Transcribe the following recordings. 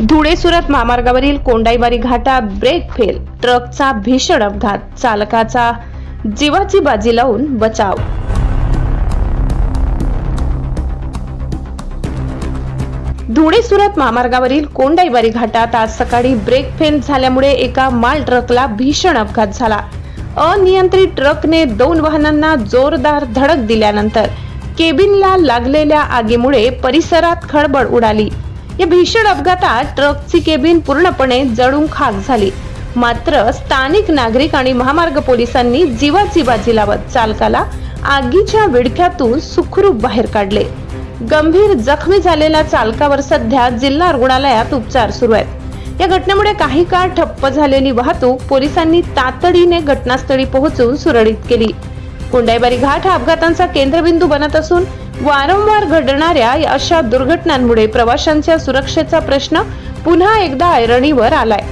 धुळे सुरत महामार्गावरील कोंडाईबारी घाटात brake fail, ट्रकचा भीषण अपघात, चालकाचा जीवाची बाजी लावून बचाव। धुळे सुरत महामार्गावरील कोंडाईबारी घाटात आज सकाळी ब्रेक फेल झाल्यामुळे एका माल ट्रकला भीषण अपघात झाला। अनियंत्रित ट्रकने दोन वाहनांना जोरदार धडक दिल्यानंतर केबिनला लागलेल्या आगीमुळे परिसरात खळबळ उडाली। या भीषण अपघातात ट्रकची केबिन पूर्णपणे जळून खाक झाली। मात्र स्थानिक नागरिक आणि महामार्ग पोलिसांनी जीवाची बाजी लावत चालकाला आगीच्या विळख्यातून सुखरूप बाहेर काढले। गंभीर जखमी झालेल्या चालकावर सध्या जिल्हा रुग्णालयात उपचार सुरू आहेत। या घटनेमुळे काही काळ ठप्प झालेली वाहतूक पोलिसांनी तातडीने घटनास्थळी पोहोचून सुरळीत केली। कोंडाईबारी घाट हा अपघातांचा केंद्रबिंदू बनत असून वारंवार घडणाऱ्या अशा दुर्घटनांमुळे प्रवाशांच्या सुरक्षेचा प्रश्न पुन्हा एकदा ऐरणीवर आलाय।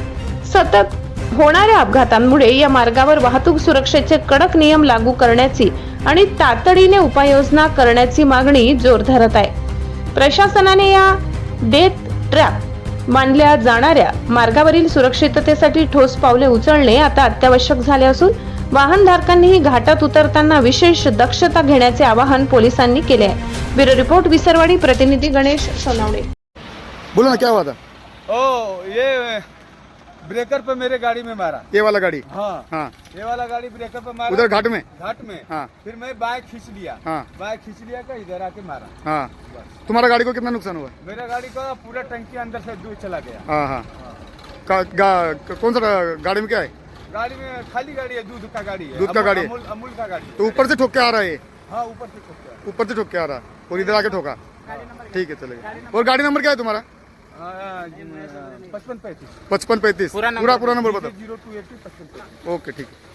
सतत होणाऱ्या अपघातांमुळे या मार्गावर वाहतूक सुरक्षेचे कडक नियम लागू करण्याची आणि तातडीने उपाययोजना करण्याची मागणी जोर धरत आहे। प्रशासनाने या डेथ ट्रॅप मानल्या जाणाऱ्या मार्गावरील सुरक्षिततेसाठी ठोस पावले उचलणे आता अत्यावश्यक झाले असून वाहनधारकांनीही घाटात उतरताना विशेष दक्षता घेण्याचे आवाहन पोलिसांनी केले आहे। ब्युरो रिपोर्ट विसरवाडी, प्रतिनिधी गणेश सोनावणे। बोलो ना, क्या हुआ था? ओ ये ब्रेकर पे मेरे गाड़ी में मारा। ये वाला गाड़ी? हाँ हाँ। ये वाला गाड़ी ब्रेकर पे मारा उधर घाट में? घाट में। हाँ। फिर मैं बाइक खींच लिया। हाँ। बाइक खींच लिया का इधर आके मारा। हाँ। बस। तुम्हारा गाड़ी को कितना नुकसान हुआ? मेरा गाड़ी का पूरा टंकी अंदर से दूर चला गया। हाँ हाँ। कौन सा गाड़ी में क्या है? गाड़ी में खाली गाड़ी है, दूध का गाड़ी है। दूध का गाड़ी है? अमूल का गाड़ी है। तो ऊपर से ठोक के आ रहा है ये? हाँ, ऊपर से ठोक गया। ऊपर से ठोक के आ रहा और इधर आके ठोका? ठीक है, चलेगा। और गाड़ी नंबर क्या है तुम्हारा? 55-35। 55-35। पूरा नंबर बताओ। 0280 55-35। ओके, ठीक है।